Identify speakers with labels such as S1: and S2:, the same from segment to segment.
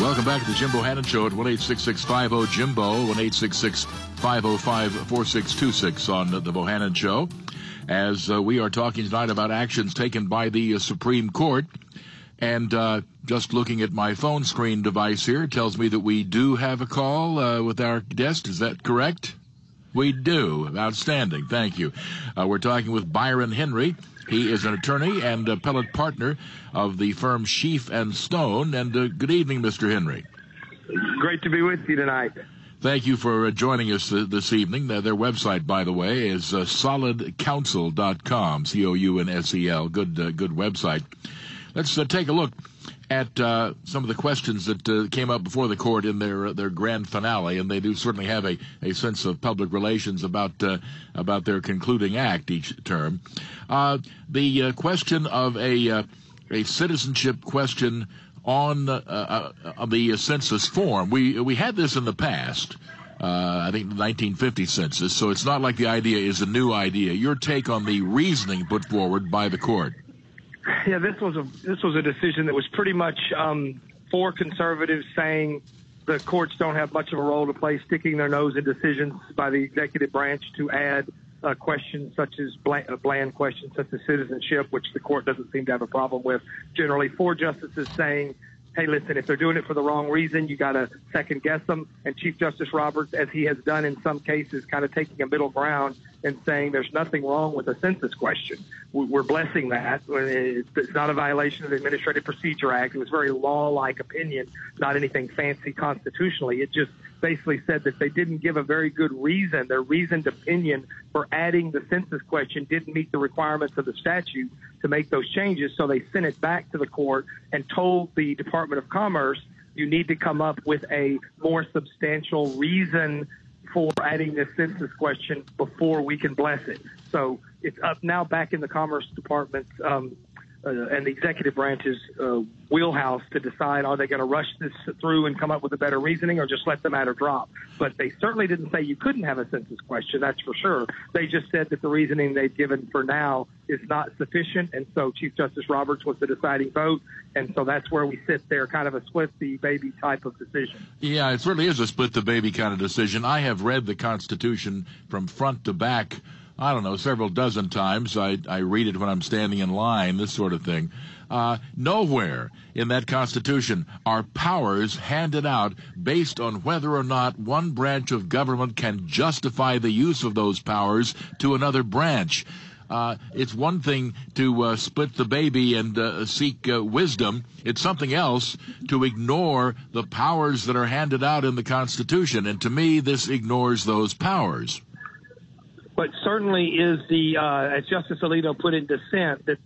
S1: Welcome back to the Jim Bohannon Show at 1-866-50-JIMBO, 1-866-505-4626 on the Bohannon Show. As we are talking tonight about actions taken by the Supreme Court. And just looking at my phone screen device here, it tells me that we do have a call with our guest. Is that correct? We do. Outstanding. Thank you. We're talking with Byron Henry. He is an attorney and appellate partner of the firm Scheef Stone. And good evening, Mr. Henry.
S2: Great to be with you tonight.
S1: Thank you for joining us this evening. Their website, by the way, is solidcounsel.com, C-O-U-N-S-E-L. Good website. Let's take a look at some of the questions that came up before the court in their grand finale, and they do certainly have a sense of public relations about their concluding act each term. The question of a citizenship question on the census form. We had this in the past, I think the 1950 census, so it's not like the idea is a new idea. Your take on the reasoning put forward by the court.
S2: Yeah, this was a decision that was pretty much for conservatives, saying the courts don't have much of a role to play, sticking their nose in decisions by the executive branch to add questions such as bland questions such as citizenship, which the court doesn't seem to have a problem with. Generally, 4 justices saying, hey, listen, if they're doing it for the wrong reason, you got to second guess them. And Chief Justice Roberts, as he has done in some cases, kind of taking a middle ground and saying there's nothing wrong with a census question. We're blessing that. It's not a violation of the Administrative Procedure Act. It was very law-like opinion, not anything fancy constitutionally. It just basically said that they didn't give a very good reason. Their reasoned opinion for adding the census question didn't meet the requirements of the statute to make those changes, so they sent it back to the court and told the Department of Commerce, you need to come up with a more substantial reason for adding this census question before we can bless it. So it's up now back in the Commerce Department's and the executive branch's wheelhouse to decide, are they going to rush this through and come up with a better reasoning or just let the matter drop? But they certainly didn't say you couldn't have a census question, that's for sure. They just said that the reasoning they've given for now is not sufficient, and so Chief Justice Roberts was the deciding vote, and so that's where we sit there, kind of a split-the-baby type of decision.
S1: Yeah, it certainly is a split-the-baby kind of decision. I have read the Constitution from front to back, I don't know, several dozen times. I read it when I'm standing in line, this sort of thing. Nowhere in that Constitution are powers handed out based on whether or not one branch of government can justify the use of those powers to another branch. It's one thing to split the baby and seek wisdom. It's something else to ignore the powers that are handed out in the Constitution. And to me, this ignores those powers.
S2: But certainly is as Justice Alito put in dissent, that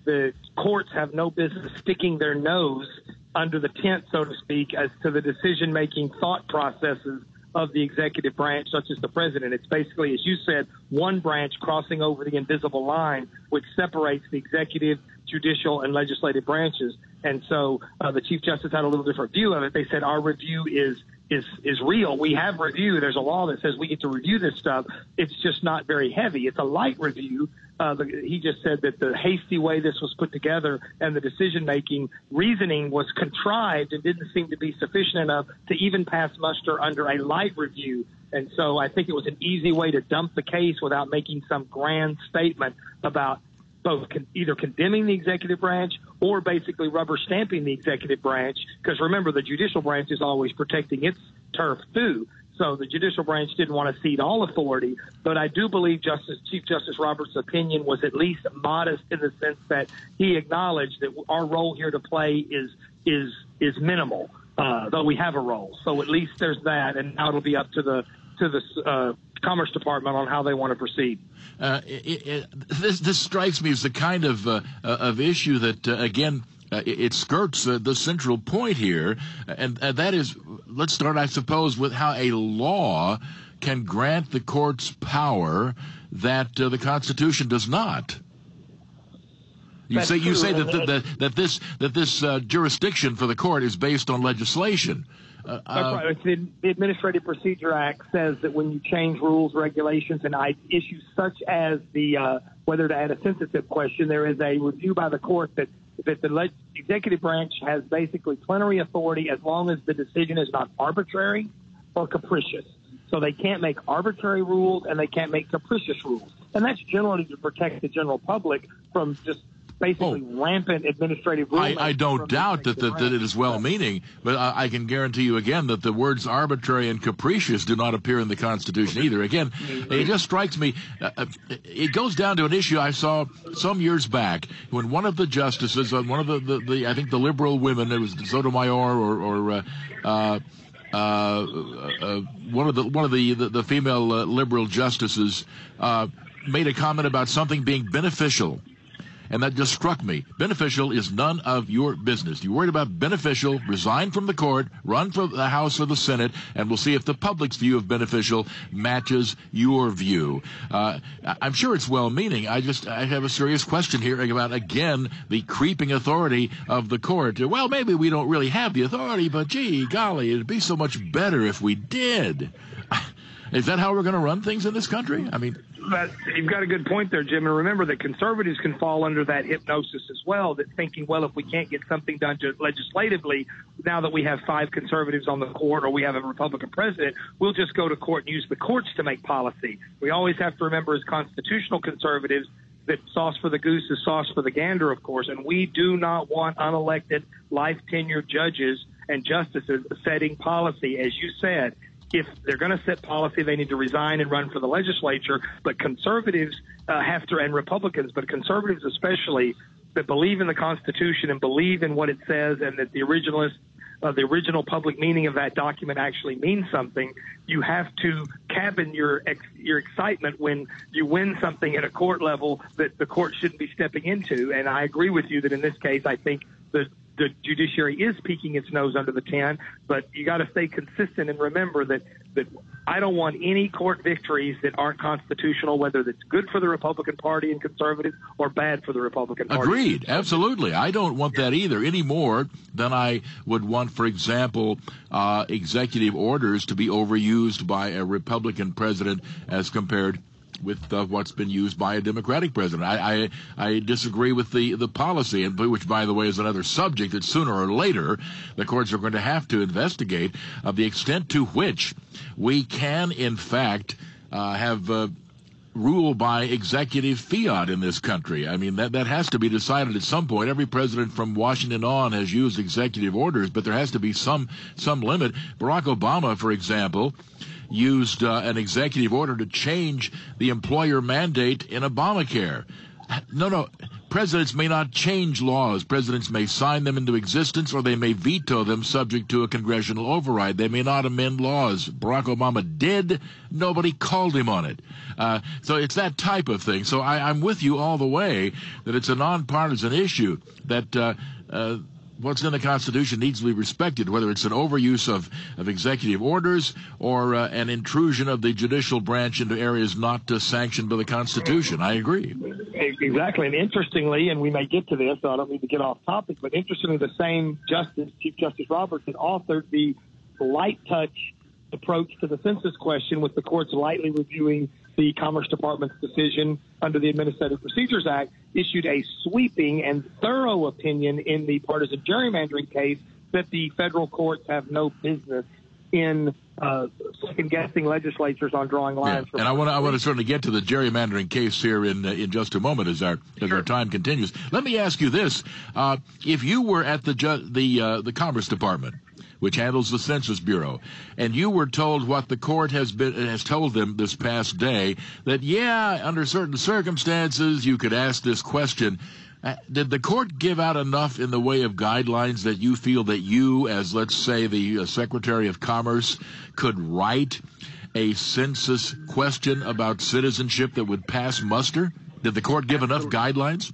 S2: the courts have no business sticking their nose under the tent, so to speak, as to the decision-making thought processes of the executive branch, such as the president. It's basically, as you said, one branch crossing over the invisible line, which separates the executive, judicial, and legislative branches. And so the Chief Justice had a little different view of it. They said our review is real. We have review. There's a law that says we get to review this stuff. It's just not very heavy. It's a light review. He just said that the hasty way this was put together and the decision-making reasoning was contrived and didn't seem to be sufficient enough to even pass muster under a light review. And so I think it was an easy way to dump the case without making some grand statement about both either condemning the executive branch or basically rubber stamping the executive branch, because remember, the judicial branch is always protecting its turf too. So the judicial branch didn't want to cede all authority, but I do believe Chief Justice Roberts' opinion was at least modest in the sense that he acknowledged that our role here to play is minimal, though we have a role. So at least there's that, and now it'll be up to the Commerce Department on how they want to proceed.
S1: This strikes me as the kind of issue that, again, it skirts the central point here, and that is, let's start, I suppose, with how a law can grant the courts power that the Constitution does not. You say that this jurisdiction for the court is based on legislation.
S2: That's right. The Administrative Procedure Act says that when you change rules, regulations, and issues such as the whether to add a census question, there is a review by the court that that the executive branch has basically plenary authority as long as the decision is not arbitrary or capricious. So they can't make arbitrary rules and they can't make capricious rules. And that's generally to protect the general public from just basically rampant administrative rulemaking.
S1: I don't doubt that it is well-meaning, but I can guarantee you again that the words arbitrary and capricious do not appear in the Constitution either. Again, it just strikes me, it goes down to an issue I saw some years back when one of the justices, one of the I think the liberal women, it was Sotomayor or one of the female liberal justices made a comment about something being beneficial. And that just struck me. Beneficial is none of your business. You're worried about beneficial, resign from the court, run for the House or the Senate, and we'll see if the public's view of beneficial matches your view. I'm sure it's well-meaning. I have a serious question here about, again, the creeping authority of the court. Well, maybe we don't really have the authority, but gee, golly, it'd be so much better if we did. Is that how we're going to run things in this country? I mean,
S2: but you've got a good point there, Jim. And remember that conservatives can fall under that hypnosis as well, that thinking, well, if we can't get something done legislatively, now that we have 5 conservatives on the court or we have a Republican president, we'll just go to court and use the courts to make policy. We always have to remember as constitutional conservatives that sauce for the goose is sauce for the gander, of course, and we do not want unelected, life-tenured judges and justices setting policy. As you said, if they're going to set policy, they need to resign and run for the legislature. But conservatives have to, and Republicans, but conservatives especially, that believe in the Constitution and believe in what it says and that the original public meaning of that document actually means something, you have to cabin your excitement when you win something at a court level that the court shouldn't be stepping into. And I agree with you that in this case, I think the judiciary is peeking its nose under the tent, but you got to stay consistent and remember that I don't want any court victories that aren't constitutional, whether that's good for the Republican Party and conservatives or bad for the Republican Party.
S1: Agreed. Absolutely. I don't want that either, any more than I would want, for example, executive orders to be overused by a Republican president as compared with what's been used by a Democratic president. I disagree with the policy, and which, by the way, is another subject that sooner or later the courts are going to have to investigate, of the extent to which we can, in fact, have rule by executive fiat in this country. I mean, that has to be decided at some point. Every president from Washington on has used executive orders, but there has to be some limit. Barack Obama, for example, used an executive order to change the employer mandate in Obamacare. No. Presidents may not change laws. Presidents may sign them into existence or they may veto them subject to a congressional override. They may not amend laws. Barack Obama did. Nobody called him on it. So it's that type of thing. So I'm with you all the way that it's a nonpartisan issue, that what's in the Constitution needs to be respected, whether it's an overuse of executive orders or an intrusion of the judicial branch into areas not sanctioned by the Constitution. I agree.
S2: Exactly. And interestingly, and we may get to this, so I don't need to get off topic, but interestingly, the same justice, Chief Justice Roberts, had authored the light touch approach to the census question, with the courts lightly reviewing the Commerce Department's decision under the Administrative Procedures Act, issued a sweeping and thorough opinion in the partisan gerrymandering case that the federal courts have no business in second-guessing legislatures on drawing lines.
S1: And I want to certainly get to the gerrymandering case here in just a moment as our time continues. Let me ask you this: if you were at the Commerce Department, which handles the Census Bureau, and you were told what the court has told them this past day, that, under certain circumstances you could ask this question, did the court give out enough in the way of guidelines that you feel that you, as, let's say, the Secretary of Commerce, could write a census question about citizenship that would pass muster? Did the court give enough guidelines?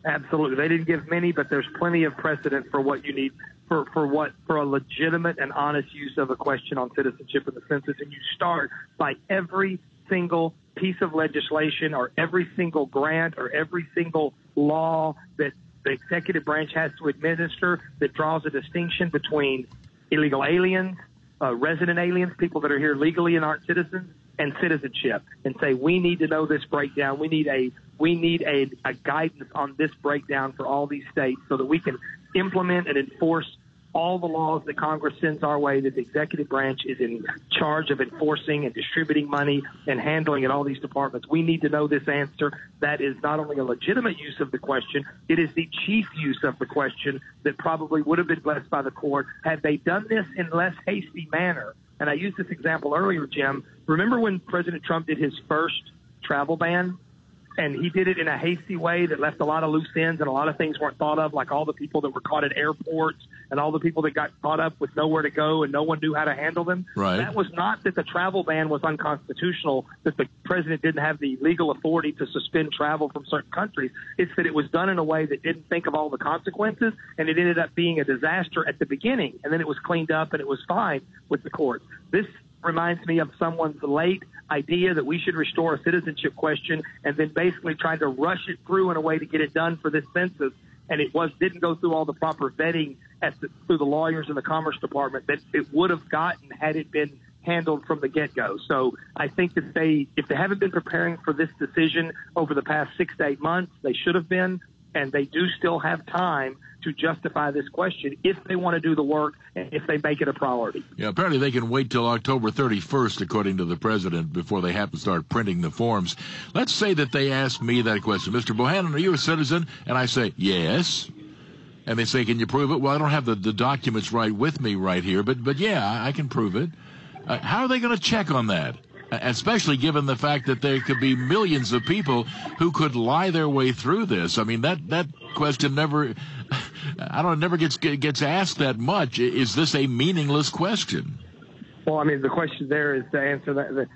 S2: Absolutely. They didn't give many, but there's plenty of precedent for what you need for a legitimate and honest use of a question on citizenship in the census. And you start by every single piece of legislation or every single grant or every single law that the executive branch has to administer that draws a distinction between illegal aliens, resident aliens, people that are here legally and aren't citizens, and citizenship and say, we need to know this breakdown. We need a guidance on this breakdown for all these states so that we can implement and enforce all the laws that Congress sends our way, that the executive branch is in charge of enforcing and distributing money and handling in all these departments. We need to know this answer. That is not only a legitimate use of the question, it is the chief use of the question that probably would have been blessed by the court had they done this in less hasty manner. And I used this example earlier, Jim. Remember when President Trump did his first travel ban? And he did it in a hasty way that left a lot of loose ends and a lot of things weren't thought of, like all the people that were caught at airports and all the people that got caught up with nowhere to go and no one knew how to handle them.
S1: Right.
S2: That was not that the travel ban was unconstitutional, that the president didn't have the legal authority to suspend travel from certain countries. It's that it was done in a way that didn't think of all the consequences, and it ended up being a disaster at the beginning. And then it was cleaned up and it was fine with the court. This reminds me of someone's late idea that we should restore a citizenship question and then basically tried to rush it through in a way to get it done for this census. And it didn't go through all the proper vetting through the lawyers in the Commerce Department that it would have gotten had it been handled from the get-go. So I think that if they haven't been preparing for this decision over the past 6 to 8 months, they should have been, and they do still have time to justify this question if they want to do the work and if they make it a priority.
S1: Yeah, apparently they can wait till October 31st, according to the president, before they have to start printing the forms. Let's say that they ask me that question. Mr. Bohannon, are you a citizen? And I say, yes. And they say, can you prove it? Well, I don't have the documents right with me right here, but yeah, I can prove it. How are they going to check on that? Especially given the fact that there could be millions of people who could lie their way through this. I mean, that question never gets asked that much. Is this a meaningless question?
S2: Well, I mean, the question there is to answer that.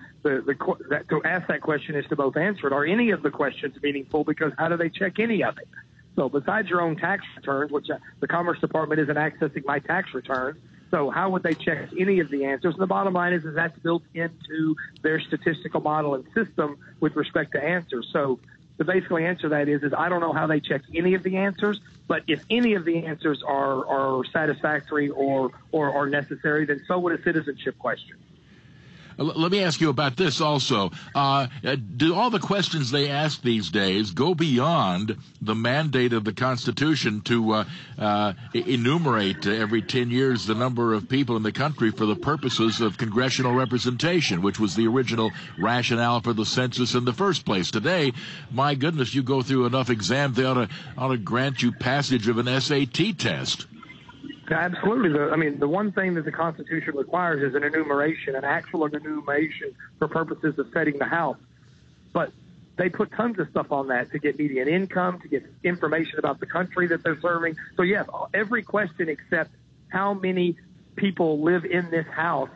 S2: To ask that question is to both answer it. Are any of the questions meaningful? Because how do they check any of it? So besides your own tax returns, which the Commerce Department isn't accessing my tax returns, so how would they check any of the answers? And the bottom line is that's built into their statistical model and system with respect to answers. So to basically answer that is I don't know how they check any of the answers, but if any of the answers are satisfactory or are necessary, then so would a citizenship question.
S1: Let me ask you about this also. Do all the questions they ask these days go beyond the mandate of the Constitution to enumerate every 10 years the number of people in the country for the purposes of congressional representation, which was the original rationale for the census in the first place? Today, my goodness, you go through enough exams, they ought to grant you passage of an SAT test.
S2: Absolutely. The one thing that the Constitution requires is an actual enumeration for purposes of setting the House. But they put tons of stuff on that to get median income, to get information about the country that they're serving. So, yes, every question except how many people live in this house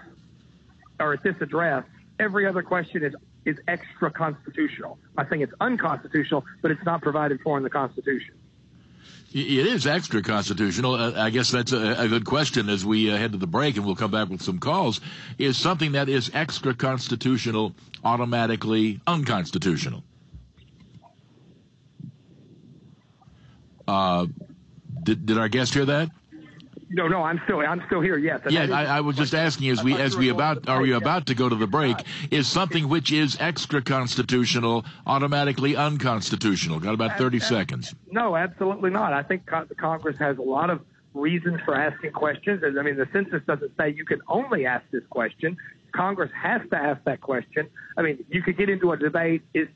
S2: or at this address, every other question is extra constitutional. I think it's unconstitutional, but it's not provided for in the Constitution.
S1: It is extra constitutional. I guess that's a good question as we head to the break, and we'll come back with some calls. Is something that is extra constitutional automatically unconstitutional? Did our guest hear that?
S2: No, I'm still here. Yes.
S1: Yeah, I was just asking are we about to go to the break? Is something which is extra constitutional automatically unconstitutional? Got about 30 seconds.
S2: No, absolutely not. I think Congress has a lot of reasons for asking questions. I mean, the census doesn't say you can only ask this question. Congress has to ask that question. I mean, you could get into a debate is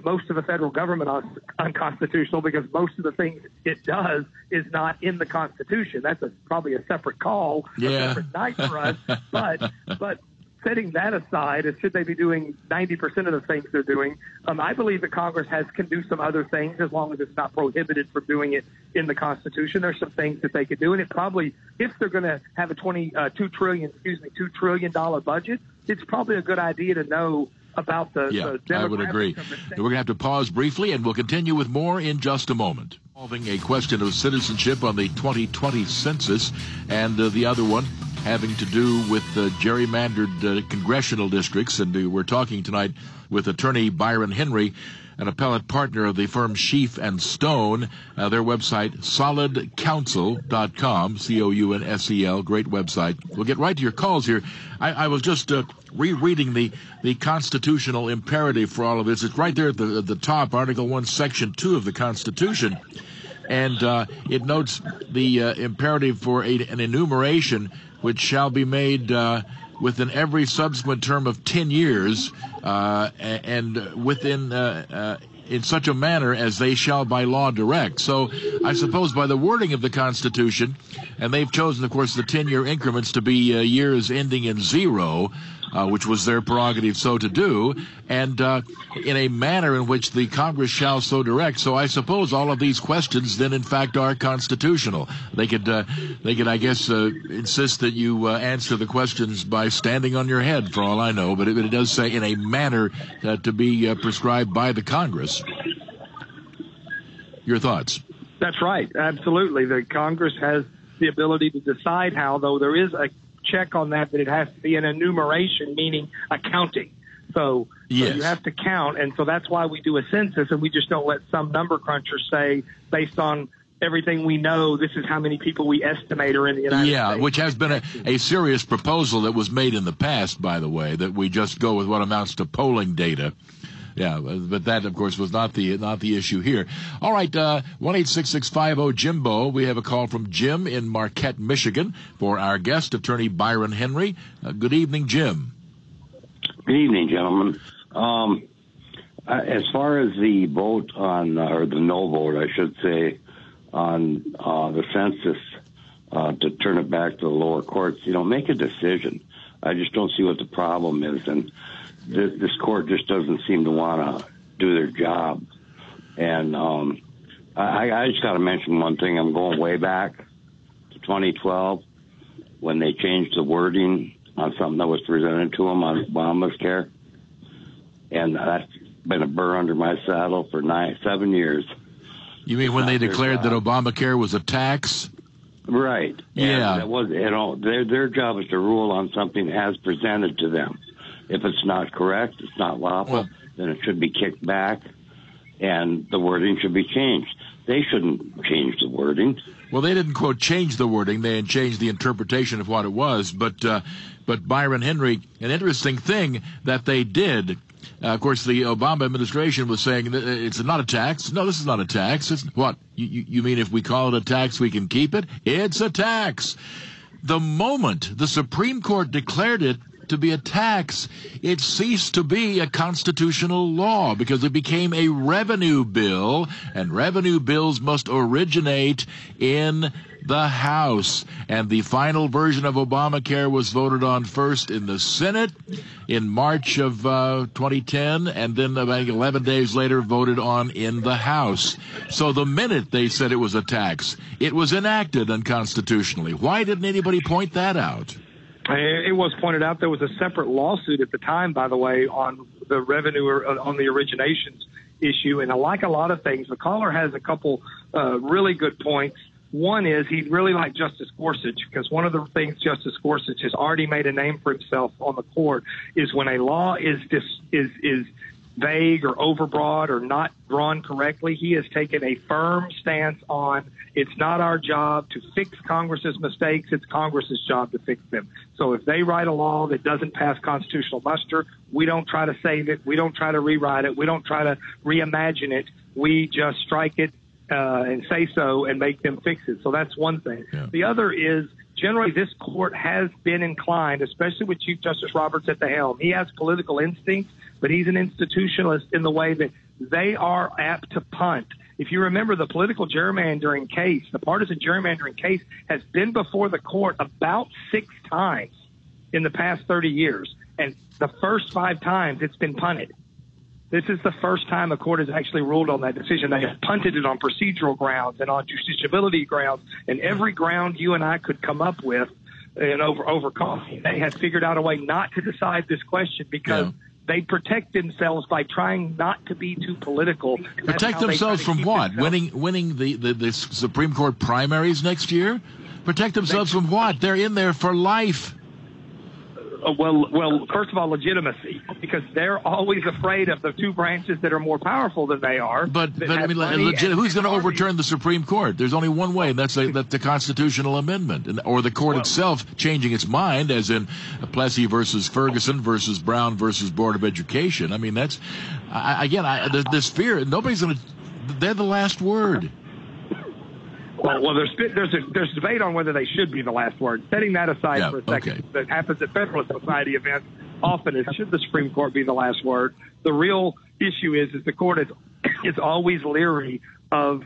S2: most of the federal government unconstitutional because most of the things it does is not in the Constitution. That's probably a separate call, a separate night for us. But setting that aside, and should they be doing 90% of the things they're doing, I believe that Congress can do some other things as long as it's not prohibited from doing it in the Constitution. There's some things that they could do, and it probably, if they're going to have a $2 trillion budget, it's probably a good idea to know about the demographics.
S1: I would agree. We're going to have to pause briefly, and we'll continue with more in just a moment. Involving a question of citizenship on the 2020 census, and the other one having to do with gerrymandered congressional districts. And we're talking tonight with attorney Byron Henry, an appellate partner of the firm Scheef Stone. Their website, solidcounsel.com, COUNSEL, great website. We'll get right to your calls here. I was just rereading the constitutional imperative for all of this. It's right there at the top, Article 1, Section 2 of the Constitution. And it notes the imperative for an enumeration which shall be made within every subsequent term of 10 years, and within in such a manner as they shall by law direct. So I suppose by the wording of the Constitution, and they've chosen, of course, the 10-year increments to be years ending in 0, which was their prerogative so to do, and in a manner in which the Congress shall so direct. So I suppose all of these questions then, in fact, are constitutional. They could, I guess, insist that you answer the questions by standing on your head, for all I know, but it does say in a manner to be prescribed by the Congress. Your thoughts?
S2: That's right. Absolutely. The Congress has the ability to decide how, though there is a check on that it has to be an enumeration, meaning accounting. So you have to count, and so that's why we do a census, and we just don't let some number cruncher say, based on everything we know, this is how many people we estimate are in the United States.
S1: Yeah, which has been a serious proposal that was made in the past, by the way, that we just go with what amounts to polling data. Yeah, but that, of course, was not the issue here. All right, 1-866-50-JIMBO. We have a call from Jim in Marquette, Michigan, for our guest, attorney Byron Henry. Good evening, Jim.
S3: Good evening, gentlemen. As far as the vote on, or the no vote, I should say, on the census to turn it back to the lower courts, make a decision. I just don't see what the problem is, and this court just doesn't seem to want to do their job. And I just got to mention one thing. I'm going way back to 2012 when they changed the wording on something that was presented to them on Obamacare. And that's been a burr under my saddle for 7 years.
S1: You mean when they declared that Obamacare was a tax?
S3: Right.
S1: Yeah.
S3: And that was, their job is to rule on something as presented to them. If it's not correct, it's not lawful, then it should be kicked back, and the wording should be changed. They shouldn't change the wording.
S1: Well, they didn't, quote, change the wording. They changed the interpretation of what it was. But Byron Henry, an interesting thing that they did, of course, the Obama administration was saying that it's not a tax. No, this is not a tax. It's what? You mean if we call it a tax, we can keep it? It's a tax. The moment the Supreme Court declared it to be a tax, it ceased to be a constitutional law because it became a revenue bill, and revenue bills must originate in the House. And the final version of Obamacare was voted on first in the Senate in March of 2010, and then about 11 days later voted on in the House. So the minute they said it was a tax, it was enacted unconstitutionally. Why didn't anybody point that out?
S2: It was pointed out there was a separate lawsuit at the time, by the way, on the revenue or on the originations issue. And like a lot of things, the caller has a couple really good points. One is he'd really like Justice Gorsuch, because one of the things Justice Gorsuch has already made a name for himself on the court is when a law is vague or overbroad or not drawn correctly, he has taken a firm stance on it's not our job to fix Congress's mistakes, it's Congress's job to fix them. So if they write a law that doesn't pass constitutional muster, we don't try to save it, we don't try to rewrite it, we don't try to reimagine it, we just strike it and say so and make them fix it. So that's one thing. Yeah. The other is generally this court has been inclined, especially with Chief Justice Roberts at the helm. He has political instincts, but he's an institutionalist in the way that they are apt to punt. If you remember, the political gerrymandering case, the partisan gerrymandering case, has been before the court about 6 times in the past 30 years. And the first 5 times it's been punted. This is the first time a court has actually ruled on that decision. They have punted it on procedural grounds and on justiciability grounds and every ground you and I could come up with and over coffee. They have figured out a way not to decide this question because they protect themselves by trying not to be too political.
S1: Protect themselves from what? Winning the Supreme Court primaries next year? Protect themselves from what? They're in there for life.
S2: Well, first of all, legitimacy, because they're always afraid of the two branches that are more powerful than they are.
S1: But I mean, who's going to overturn the Supreme Court? There's only one way, and that's the constitutional amendment, or the court itself changing its mind, as in Plessy versus Ferguson versus Brown versus Board of Education. I mean, that's this fear. Nobody's going to. They're the last word.
S2: Well, there's debate on whether they should be the last word. Setting that aside for a second,
S1: okay.
S2: That happens at Federalist Society events often is, should the Supreme Court be the last word? The real issue is the court is always leery of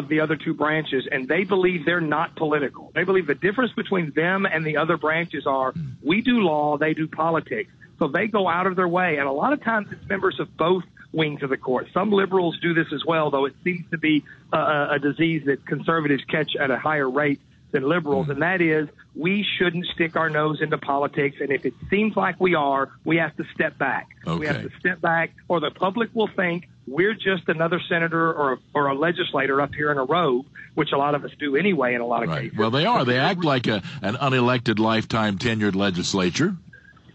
S2: the other two branches, and they believe they're not political. They believe the difference between them and the other branches are we do law, they do politics. So they go out of their way, and a lot of times it's members of both wings of the court. Some liberals do this as well, though it seems to be a disease that conservatives catch at a higher rate than liberals, and that is we shouldn't stick our nose into politics, and if it seems like we are, we have to step back.
S1: Okay.
S2: We have to step back, or the public will think we're just another senator or a legislator up here in a robe, which a lot of us do anyway in a lot of cases.
S1: Well, they are. They act like an unelected, lifetime, tenured legislature.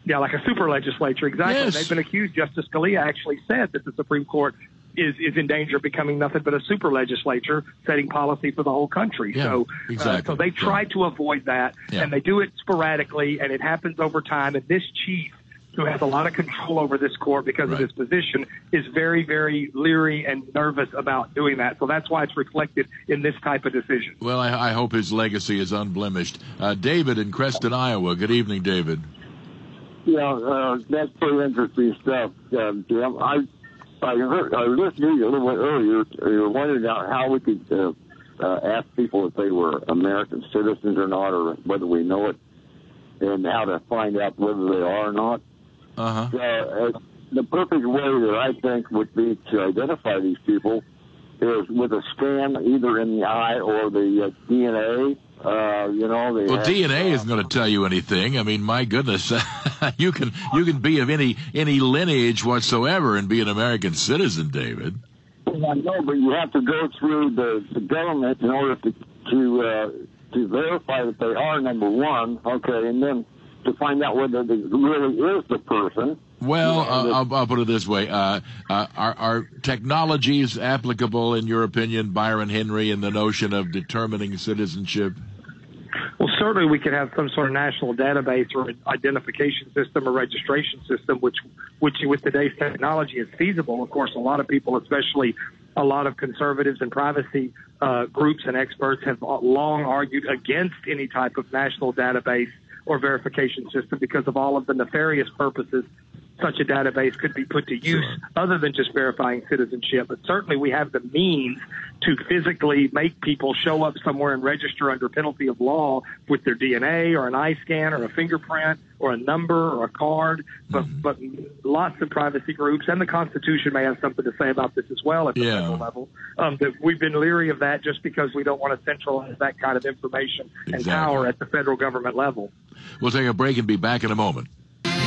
S2: Yeah, like a super legislature, exactly.
S1: Yes.
S2: They've been accused. Justice Scalia actually said that the Supreme Court is in danger of becoming nothing but a super legislature, setting policy for the whole country.
S1: Yeah,
S2: so,
S1: exactly.
S2: So they try to avoid that, and they do it sporadically, and it happens over time. And this chief, who has a lot of control over this court because of his position, is very, very leery and nervous about doing that. So that's why it's reflected in this type of decision.
S1: Well, I hope his legacy is unblemished. David in Creston, Iowa. Good evening, David.
S4: Yeah, that's pretty interesting stuff, Jim. I listened to you a little bit earlier. You were wondering how we could ask people if they were American citizens or not, or whether we know it, and how to find out whether they are or not. The perfect way that I think would be to identify these people is with a scan, either in the eye or the DNA.
S1: DNA isn't going to tell you anything. I mean, my goodness, you can be of any lineage whatsoever and be an American citizen, David.
S4: Well, I know, but you have to go through the government in order to verify that they are, number one, okay, and then to find out whether it really is the person.
S1: Well, I'll put it this way. Are technologies applicable, in your opinion, Byron Henry, in the notion of determining citizenship?
S2: Well, certainly we could have some sort of national database or identification system or registration system, which with today's technology is feasible. Of course, a lot of people, especially a lot of conservatives and privacy groups and experts, have long argued against any type of national database or verification system because of all of the nefarious purposes such a database could be put to use other than just verifying citizenship. But certainly we have the means to physically make people show up somewhere and register under penalty of law with their DNA or an eye scan or a fingerprint or a number or a card. But lots of privacy groups and the Constitution may have something to say about this as well at the federal level. That we've been leery of that just because we don't want to centralize that kind of information and power at the federal government level.
S1: We'll take a break and be back in a moment.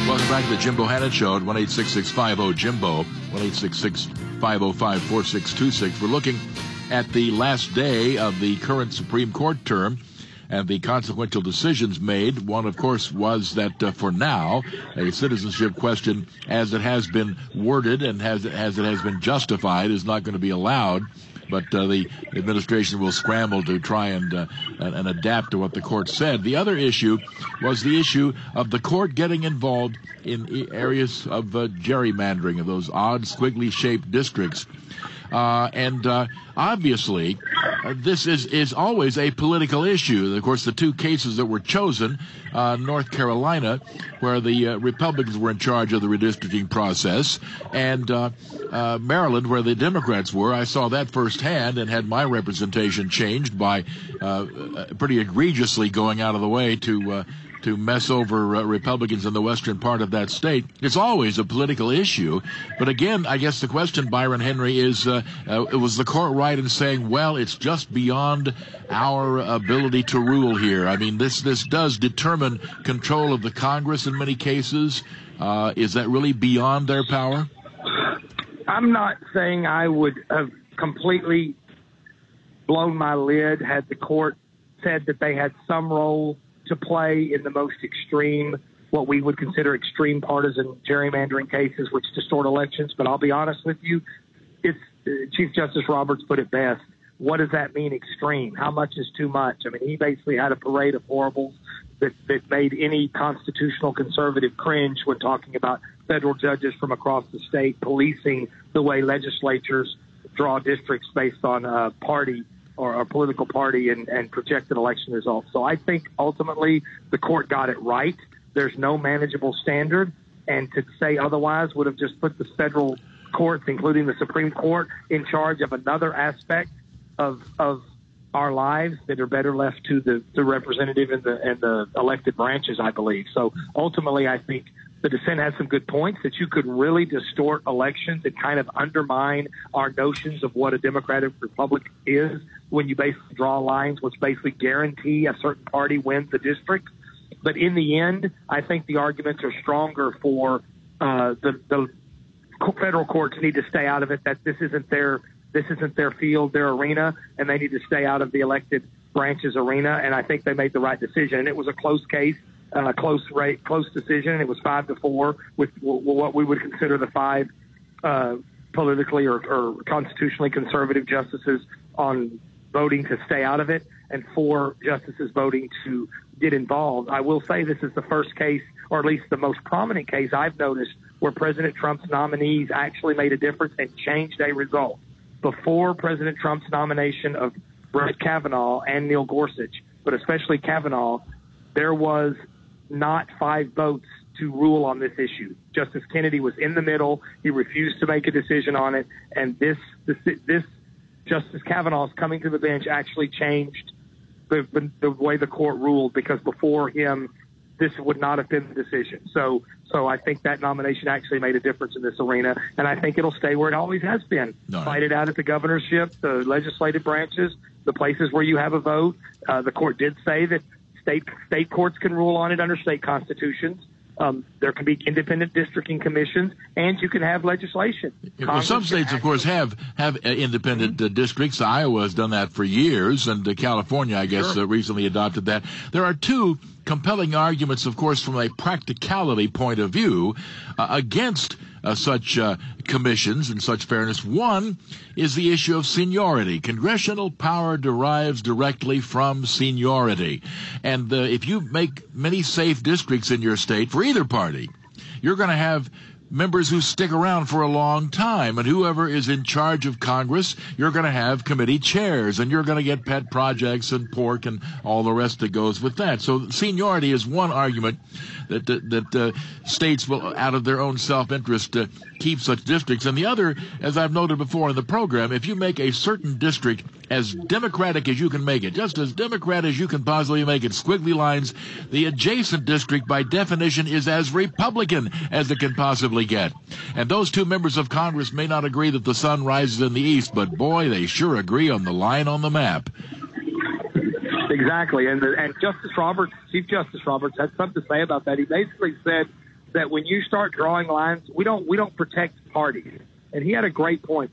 S1: Welcome back to the Jim Bohannon Show at 1-866-50-JIMBO, 1-866-505-4626. We're looking at the last day of the current Supreme Court term and the consequential decisions made. One, of course, was that for now, a citizenship question, as it has been worded and as it has been justified, is not going to be allowed. But the administration will scramble to try and adapt to what the court said. The other issue was the issue of the court getting involved in areas of gerrymandering, of those odd, squiggly-shaped districts. Obviously, this is always a political issue. Of course, the two cases that were chosen, North Carolina, where the Republicans were in charge of the redistricting process, and Maryland, where the Democrats were. I saw that firsthand and had my representation changed by pretty egregiously going out of the way to mess over Republicans in the western part of that state. It's always a political issue. But again, I guess the question, Byron Henry, is was the court right in saying, well, it's just beyond our ability to rule here? I mean, this does determine control of the Congress in many cases. Is that really beyond their power?
S2: I'm not saying I would have completely blown my lid had the court said that they had some role to play in the most extreme, what we would consider extreme partisan gerrymandering cases, which distort elections. But I'll be honest with you, it's Chief Justice Roberts put it best. What does that mean, extreme? How much is too much? I mean, he basically had a parade of horribles that made any constitutional conservative cringe when talking about federal judges from across the state policing the way legislatures draw districts based on a party or a political party and projected election results. So I think ultimately the court got it right. There's no manageable standard, and to say otherwise would have just put the federal courts, including the Supreme Court, in charge of another aspect of our lives that are better left to the representative and the elected branches, I believe. So ultimately, I think the dissent has some good points that you could really distort elections and kind of undermine our notions of what a Democratic Republic is when you basically draw lines which basically guarantee a certain party wins the district. But in the end, I think the arguments are stronger for the federal courts need to stay out of it, that this isn't their field, their arena, and they need to stay out of the elected branches arena. And I think they made the right decision. And it was a close case, close decision. And it was 5-4 with what we would consider the 5 politically or constitutionally conservative justices on voting to stay out of it, and 4 justices voting to get involved. I will say this is the first case, or at least the most prominent case I've noticed, where President Trump's nominees actually made a difference and changed a result. Before President Trump's nomination of Brett Kavanaugh and Neil Gorsuch, but especially Kavanaugh, there was not 5 votes to rule on this issue. Justice Kennedy was in the middle. He refused to make a decision on it. And this Justice Kavanaugh's coming to the bench actually changed the way the court ruled, because before him, this would not have been the decision. So I think that nomination actually made a difference in this arena, and I think it'll stay where it always has been.
S1: No.
S2: Fight it out at the governorship, the legislative branches, the places where you have a vote. The court did say that state courts can rule on it under state constitutions. There can be independent districting commissions, and you can have legislation.
S1: Well, some states, of course, have independent districts. Iowa has done that for years, and California, I guess, recently adopted that. There are 2 compelling arguments, of course, from a practicality point of view, against such commissions and such fairness. One is the issue of seniority. Congressional power derives directly from seniority. And if you make many safe districts in your state for either party, you're going to have members who stick around for a long time, and whoever is in charge of Congress, you're going to have committee chairs, and you're going to get pet projects and pork and all the rest that goes with that. So seniority is one argument that states will, out of their own self-interest, keep such districts. And the other, as I've noted before in the program, if you make a certain district as democratic as you can make it, just as Democrat as you can possibly make it, squiggly lines, the adjacent district by definition is as Republican as it can possibly get. And those 2 members of Congress may not agree that the sun rises in the east, but boy, they sure agree on the line on the map.
S2: Exactly, and Chief Justice Roberts had something to say about that. He basically said that when you start drawing lines, we don't protect parties, and he had a great point.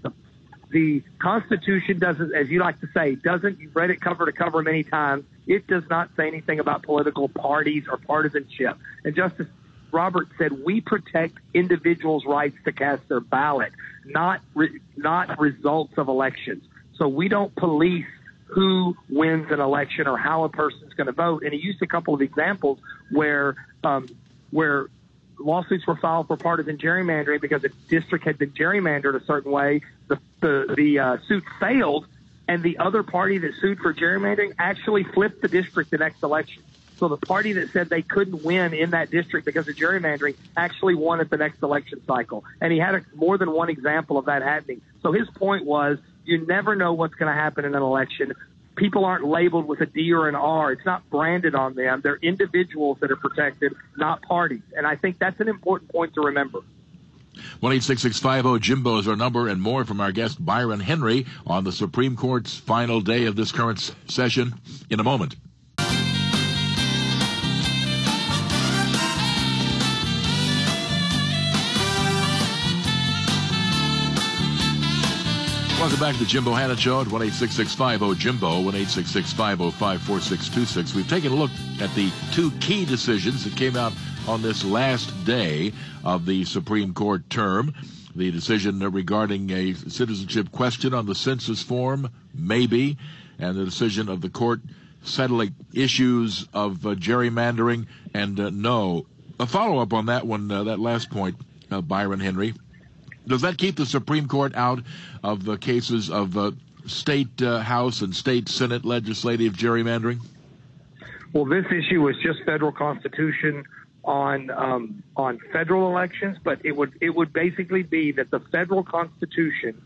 S2: The Constitution doesn't, as you like to say, you've read it cover to cover many times. It does not say anything about political parties or partisanship. And Justice Roberts said we protect individuals' rights to cast their ballot, not results of elections. So we don't police who wins an election or how a person's going to vote. And he used a couple of examples where lawsuits were filed for partisan gerrymandering because a district had been gerrymandered a certain way. The suit failed, and the other party that sued for gerrymandering actually flipped the district the next election. So the party that said they couldn't win in that district because of gerrymandering actually won at the next election cycle. And he had more than one example of that happening. So his point was, you never know what's going to happen in an election. People aren't labeled with a D or an R. It's not branded on them. They're individuals that are protected, not parties. And I think that's an important point to remember.
S1: 1-866-50-JIMBO is our number, and more from our guest Byron Henry on the Supreme Court's final day of this current session in a moment. Welcome Welcome back to the Jim Bohannon Show at 1-866-50-JIMBO, 1-866-505-4626. We've taken a look at the two key decisions that came out on this last day of the Supreme Court term. The decision regarding a citizenship question on the census form, maybe, and the decision of the court settling issues of gerrymandering and no. A follow-up on that one, that last point, Byron Henry. Does that keep the Supreme Court out of the cases of state House and state Senate legislative gerrymandering?
S2: Well, this issue was just federal constitution on federal elections, but it would basically be that the federal constitution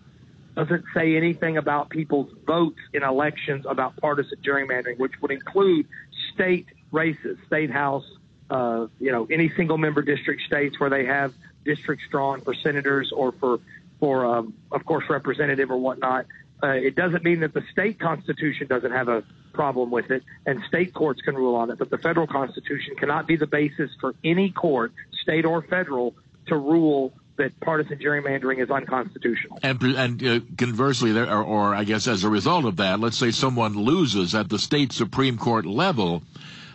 S2: doesn't say anything about people's votes in elections about partisan gerrymandering, which would include state races, state House, any single member district states where they have districts drawn for senators or for of course, representative or whatnot. It doesn't mean that the state constitution doesn't have a problem with it, and state courts can rule on it, but the federal constitution cannot be the basis for any court, state or federal, to rule that partisan gerrymandering is unconstitutional.
S1: And conversely, or I guess as a result of that, let's say someone loses at the state Supreme Court level,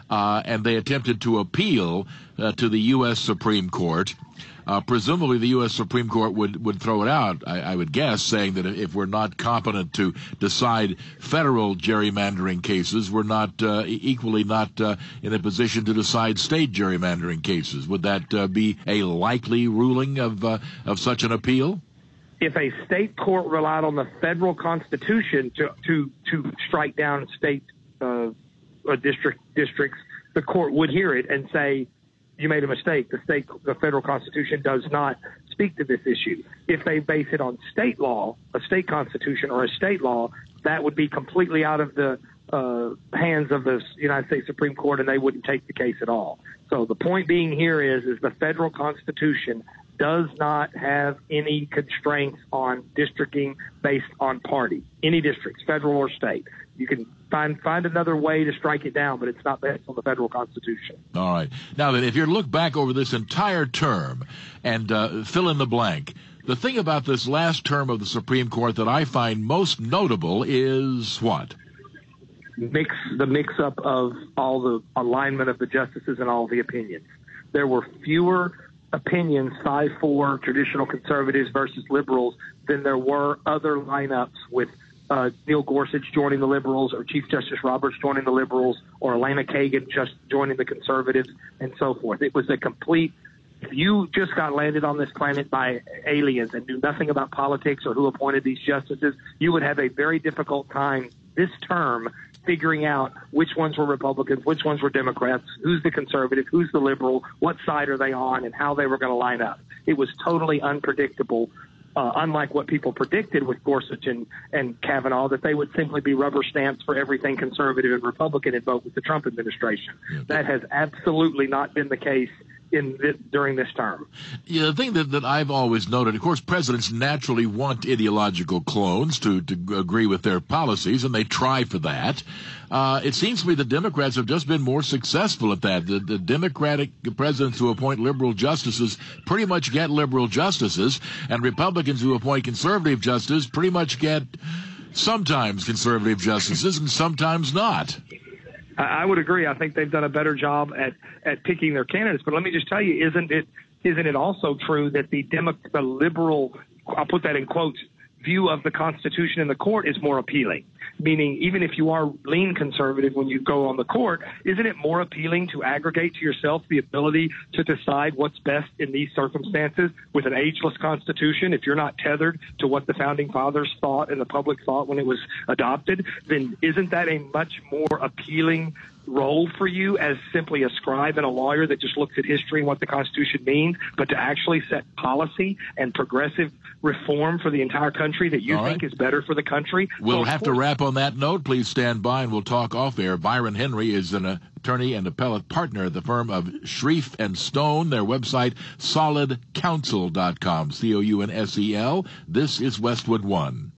S1: and they attempted to appeal to the U.S. Supreme Court. Presumably the U.S. Supreme Court would throw it out, I would guess, saying that if we're not competent to decide federal gerrymandering cases, we're not equally not in a position to decide state gerrymandering cases. Would that be a likely ruling of such an appeal?
S2: If a state court relied on the federal constitution to strike down state districts, the court would hear it and say, you made a mistake. The federal constitution does not speak to this issue. If they base it on state law, a state constitution or a state law, that would be completely out of the hands of the United States Supreme Court, and they wouldn't take the case at all. So the point being here is the federal constitution does not have any constraints on districting based on party, any districts, federal or state. You can find another way to strike it down, but it's not based on the federal constitution.
S1: All right. Now, then, if you look back over this entire term and fill in the blank, the thing about this last term of the Supreme Court that I find most notable is what?
S2: The mix-up of all the alignment of the justices and all the opinions. There were fewer opinions, 5-4 traditional conservatives versus liberals, than there were other lineups with Neil Gorsuch joining the liberals, or Chief Justice Roberts joining the liberals, or Elena Kagan just joining the conservatives, and so forth. It was a complete, if you just got landed on this planet by aliens and knew nothing about politics or who appointed these justices, you would have a very difficult time this term figuring out which ones were Republicans, which ones were Democrats, who's the conservative, who's the liberal, what side are they on, and how they were going to line up. It was totally unpredictable. Unlike what people predicted with Gorsuch and Kavanaugh, that they would simply be rubber stamps for everything conservative and Republican and vote with the Trump administration. Yeah. That has absolutely not been the case during this term.
S1: Yeah, the thing that I've always noted, of course, presidents naturally want ideological clones to agree with their policies, and they try for that. It seems to me the Democrats have just been more successful at that. The Democratic presidents who appoint liberal justices pretty much get liberal justices, and Republicans who appoint conservative justices pretty much get sometimes conservative justices and sometimes not.
S2: I would agree. I think they've done a better job at picking their candidates. But let me just tell you, isn't it also true that the liberal, I'll put that in quotes, view of the Constitution in the court is more appealing? Meaning, even if you are lean conservative when you go on the court, isn't it more appealing to aggregate to yourself the ability to decide what's best in these circumstances with an ageless Constitution? If you're not tethered to what the Founding Fathers thought and the public thought when it was adopted, then isn't that a much more appealing role for you as simply a scribe and a lawyer that just looks at history and what the Constitution means, but to actually set policy and progressive reform for the entire country that you think is better for the country?
S1: We'll have to wrap on that note. Please stand by and we'll talk off air. Byron Henry is an attorney and appellate partner at the firm of Scheef Stone. Their website, solidcounsel.com, COUNSEL. This is Westwood One.